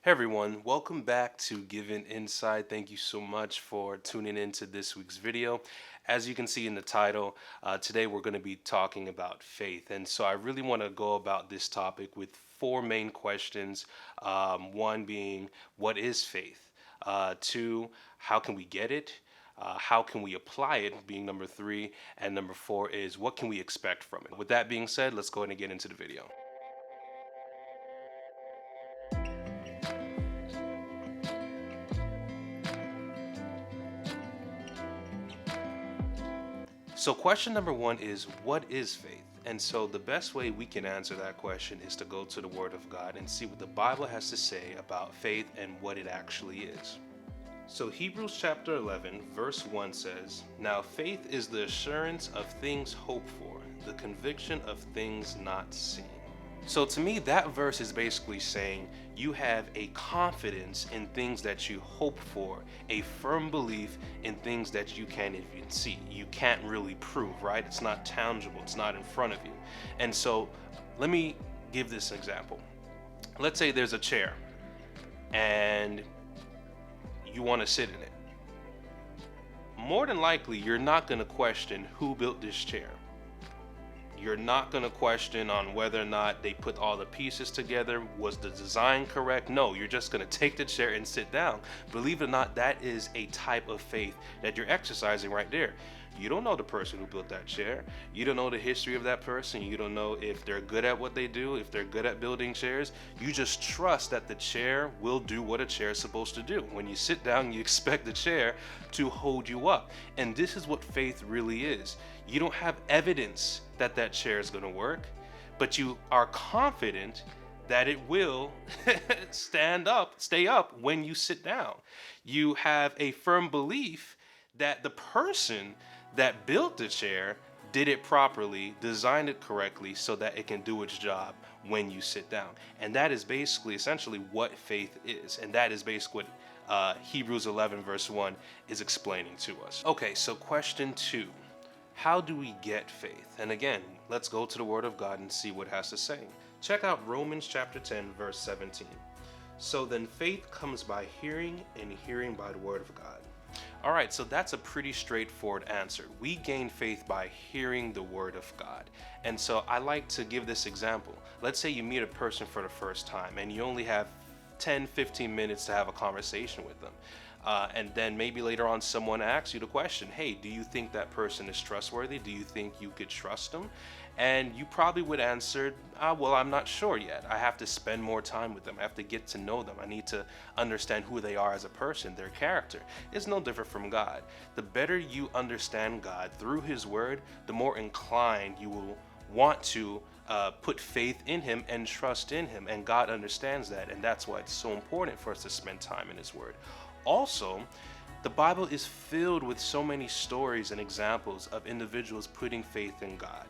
Hey everyone, welcome back to Giveninsight. Thank you so much for tuning into this week's video. As you can see in the title, today we're going to be talking about faith. And so I really want to go about this topic with four main questions. One being, what is faith? Two, how can we get it? How can we apply it, being number three. And number four is, what can we expect from it? With that being said, let's go ahead and get into the video. So, question number one is, what is faith? And so, the best way we can answer that question is to go to the Word of God and see what the Bible has to say about faith and what it actually is. So, Hebrews chapter 11, verse 1 says, "Now faith is the assurance of things hoped for, the conviction of things not seen." So to me, that verse is basically saying you have a confidence in things that you hope for, a firm belief in things that you can't even see. You can't really prove, right? It's not tangible, it's not in front of you. And so let me give this example. Let's say there's a chair and you want to sit in it. More than likely, you're not going to question who built this chair. You're not going to question on whether or not they put all the pieces together. Was the design correct? No, you're just going to take the chair and sit down. Believe it or not, that is a type of faith that you're exercising right there. You don't know the person who built that chair. You don't know the history of that person. You don't know if they're good at what they do, if they're good at building chairs. You just trust that the chair will do what a chair is supposed to do. When you sit down, you expect the chair to hold you up. And this is what faith really is. You don't have evidence that that chair is going to work, but you are confident that it will stay up when you sit down. You have a firm belief that the person that built the chair did it properly, designed it correctly so that it can do its job when you sit down. And that is basically essentially what faith is. And that is basically what Hebrews 11 verse 1 is explaining to us. Okay, so question 2. How do we get faith? And again, let's go to the Word of God and see what it has to say. Check out Romans chapter 10 verse 17. "So then faith comes by hearing, and hearing by the Word of God." All right, so that's a pretty straightforward answer. We gain faith by hearing the Word of God. And so I like to give this example. Let's say you meet a person for the first time and you only have 10-15 minutes to have a conversation with them. And then maybe later on someone asks you the question, hey, do you think that person is trustworthy? Do you think you could trust them? And you probably would answer, well, I'm not sure yet. I have to spend more time with them. I have to get to know them. I need to understand who they are as a person, their character. It's no different from God. The better you understand God through His Word, the more inclined you will want to put faith in Him and trust in Him. And God understands that. And that's why it's so important for us to spend time in His Word. Also, the Bible is filled with so many stories and examples of individuals putting faith in God.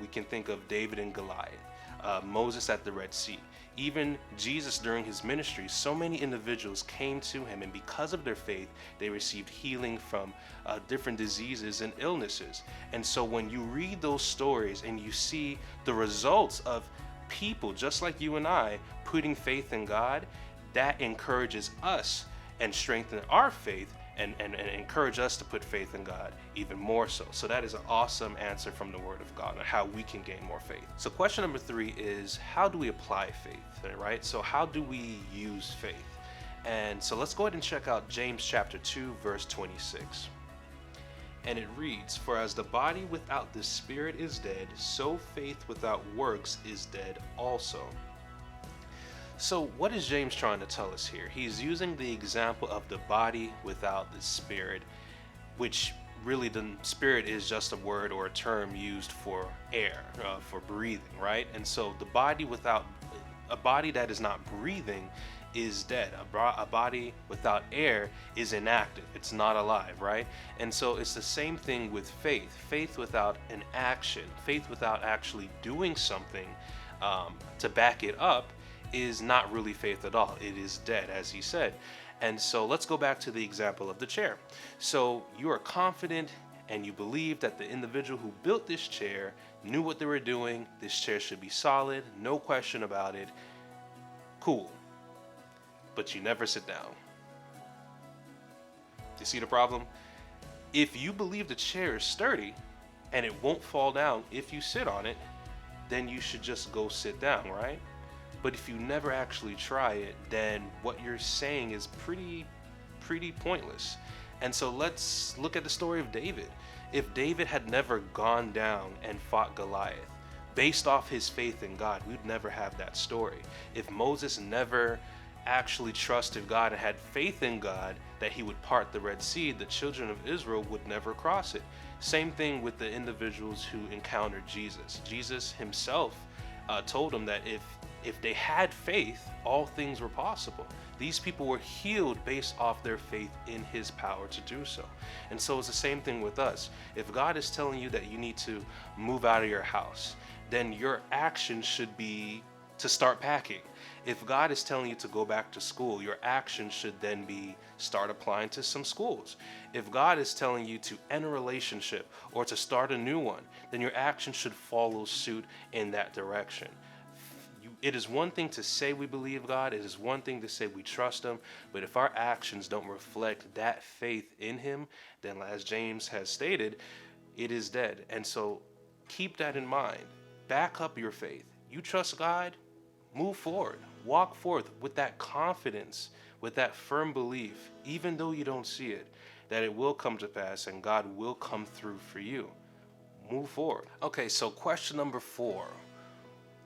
We can think of David and Goliath, Moses at the Red Sea, even Jesus during His ministry. So many individuals came to Him, and because of their faith, they received healing from different diseases and illnesses. And so when you read those stories and you see the results of people just like you and I putting faith in God, that encourages us and strengthen our faith and encourage us to put faith in God even more so. So that is an awesome answer from the Word of God on how we can gain more faith. So question number 3 is, how do we apply faith, right? So how do we use faith? And so let's go ahead and check out James chapter 2 verse 26. And it reads, "For as the body without the spirit is dead, so faith without works is dead also." So what is James trying to tell us here? He's using the example of the body without the spirit, which really the spirit is just a word or a term used for air, for breathing, right? And so the body without a body that is not breathing is dead. A body without air is inactive. It's not alive, right? And so it's the same thing with faith. Faith without an action, faith without actually doing something to back it up, is not really faith at all. It is dead, as he said. And so let's go back to the example of the chair. So you are confident and you believe that the individual who built this chair knew what they were doing. This chair should be solid, no question about it. Cool. but you never sit down. You see the problem? If you believe the chair is sturdy and it won't fall down if you sit on it, then you should just go sit down, right? But if you never actually try it, then what you're saying is pretty pointless. And so let's look at the story of David. If David had never gone down and fought Goliath, based off his faith in God, we'd never have that story. If Moses never actually trusted God and had faith in God that he would part the Red Sea, the children of Israel would never cross it. Same thing with the individuals who encountered Jesus. Jesus himself told them that if they had faith, all things were possible. These people were healed based off their faith in his power to do so. And so it's the same thing with us. If God is telling you that you need to move out of your house, then your action should be to start packing. If God is telling you to go back to school, your action should then be start applying to some schools. If God is telling you to end a relationship or to start a new one, then your action should follow suit in that direction. It is one thing to say we believe God, it is one thing to say we trust him, but if our actions don't reflect that faith in him, then as James has stated, it is dead. And so keep that in mind. Back up your faith. You trust God, move forward. Walk forth with that confidence, with that firm belief, even though you don't see it, that it will come to pass and God will come through for you. Move forward. Okay, so question number 4.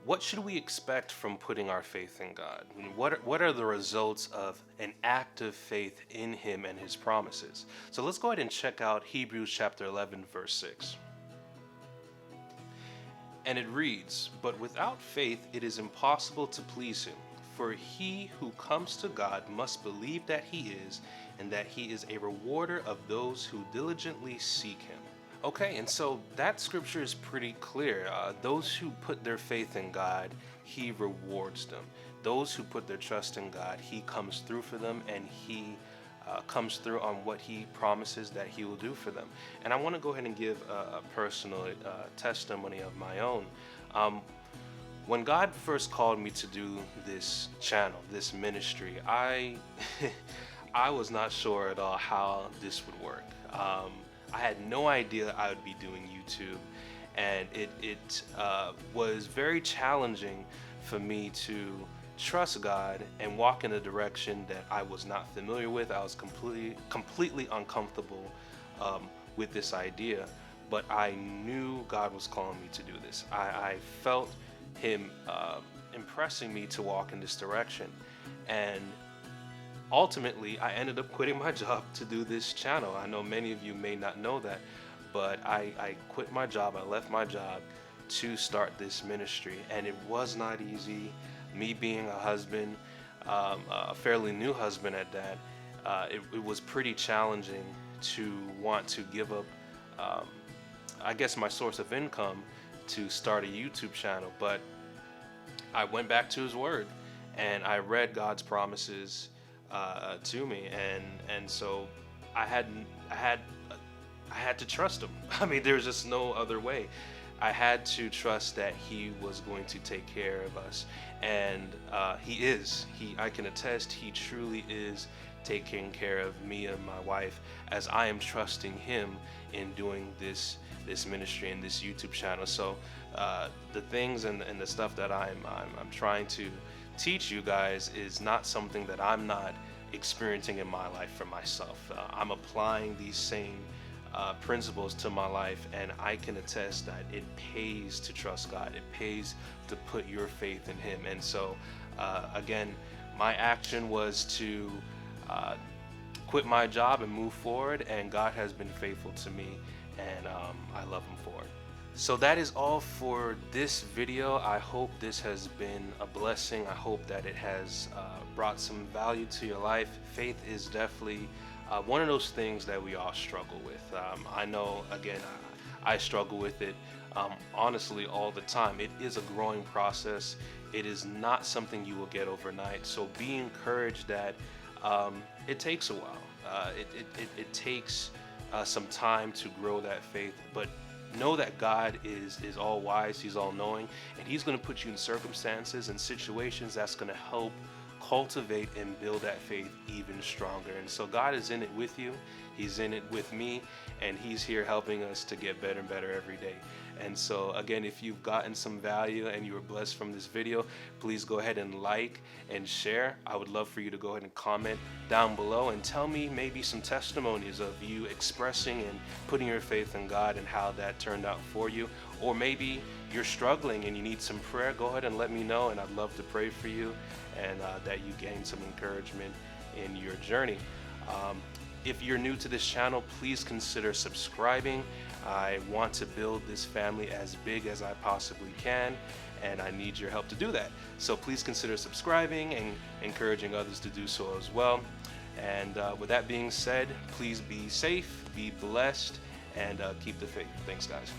What should we expect from putting our faith in God? What are the results of an active faith in him and his promises? So let's go ahead and check out Hebrews chapter 11, verse 6. And it reads, "But without faith it is impossible to please him. For he who comes to God must believe that he is, and that he is a rewarder of those who diligently seek him." Okay, and so that scripture is pretty clear. Those who put their faith in God, he rewards them. Those who put their trust in God, he comes through for them, and he comes through on what he promises that he will do for them. And I want to go ahead and give a personal testimony of my own. When God first called me to do this channel, this ministry, I was not sure at all how this would work. I had no idea I would be doing YouTube, and it was very challenging for me to trust God and walk in a direction that I was not familiar with. I was completely uncomfortable with this idea, but I knew God was calling me to do this. I felt him impressing me to walk in this direction, and ultimately, I ended up quitting my job to do this channel. I know many of you may not know that, but I quit my job. I left my job to start this ministry, and it was not easy. Me being a husband, a fairly new husband at that, it was pretty challenging to want to give up, I guess, my source of income to start a YouTube channel. But I went back to his word, and I read God's promises to me, and so I had to trust him. I mean, there's just no other way. I had to trust that he was going to take care of us, and he is. I can attest, he truly is taking care of me and my wife, as I am trusting him in doing this ministry and this YouTube channel. So the things and the stuff that I'm trying to teach you guys is not something that I'm not experiencing in my life for myself. I'm applying these same principles to my life, and I can attest that it pays to trust God. It pays to put your faith in him. And so again, my action was to quit my job and move forward, and God has been faithful to me, and I love him for it. So that is all for this video. I hope this has been a blessing. I hope that it has brought some value to your life. Faith is definitely one of those things that we all struggle with. I know, again, I struggle with it honestly all the time. It is a growing process. It is not something you will get overnight. So be encouraged that it takes a while. It takes some time to grow that faith, but know that God is all wise, he's all knowing, and he's going to put you in circumstances and situations that's going to help cultivate and build that faith even stronger. And so God is in it with you. He's in it with me, and He's here helping us to get better and better every day. And so again, if you've gotten some value and you were blessed from this video, please go ahead and like and share. I would love for you to go ahead and comment down below and tell me maybe some testimonies of you expressing and putting your faith in God and how that turned out for you. Or maybe you're struggling and you need some prayer. Go ahead and let me know, and I'd love to pray for you, and that you gain some encouragement in your journey. If you're new to this channel, please consider subscribing. I want to build this family as big as I possibly can, and I need your help to do that. So please consider subscribing and encouraging others to do so as well. And with that being said, please be safe, be blessed, and keep the faith. Thanks, guys.